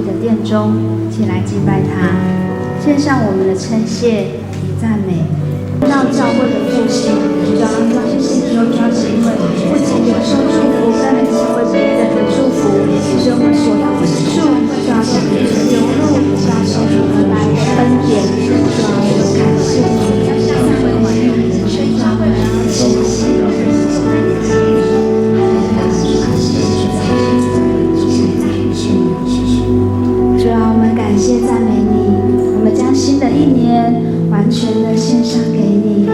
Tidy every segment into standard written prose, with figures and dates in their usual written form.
的殿中，起来敬拜他，献上我们的称谢与赞美，让教会的复兴，主要谢谢主，主要是因为不仅领受祝福，更能成为别人的祝福，使我们所要之处，主要是你的流露，主要是你而来的恩典，主要是感谢你，要向我们宣召我们的信息。主啊，我们感谢赞美你，我们将新的一年完全的献上给你。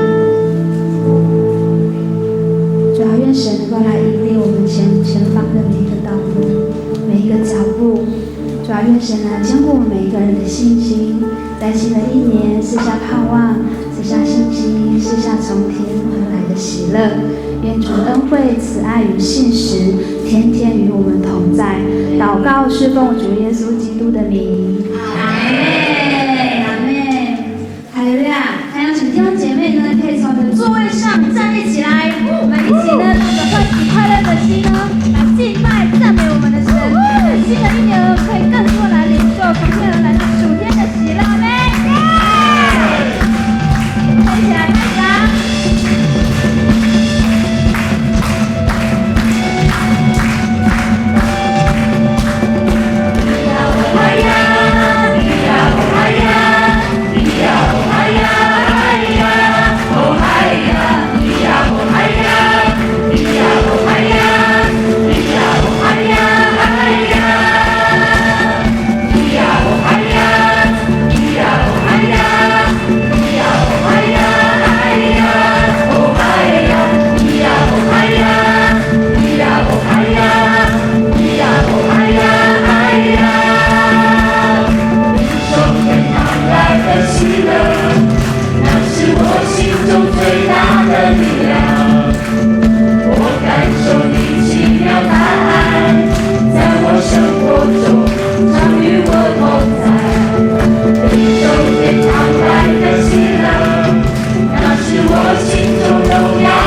主啊，愿神能够来引领我们前方的每一个道路，每一个脚步。主啊，愿神来坚固我们每一个人的信心，在新的一年赐下盼望，赐下信心，赐下从天而来的喜乐。愿主恩惠、慈爱与信实天天与我们同在。祷告是奉主耶稣基督的名。阿门，阿门。哈利路亚！还有请弟兄姐妹呢，可以从你的座位上站立起来，我们一起呢，用欢喜快乐的心呢，来敬拜赞美我们的神。新的一年可以更多来领受从天而来的属天的喜乐。阿门。站起来，开始啦！呀，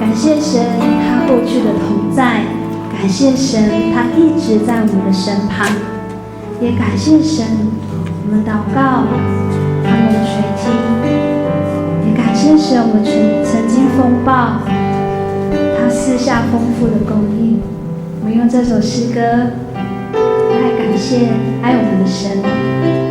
感谢神他过去的同在，感谢神他一直在我们的身旁，也感谢神我们祷告他们垂听，也感谢神我们曾经风暴他赐下丰富的供应。我们用这首诗歌来感谢爱我们的神。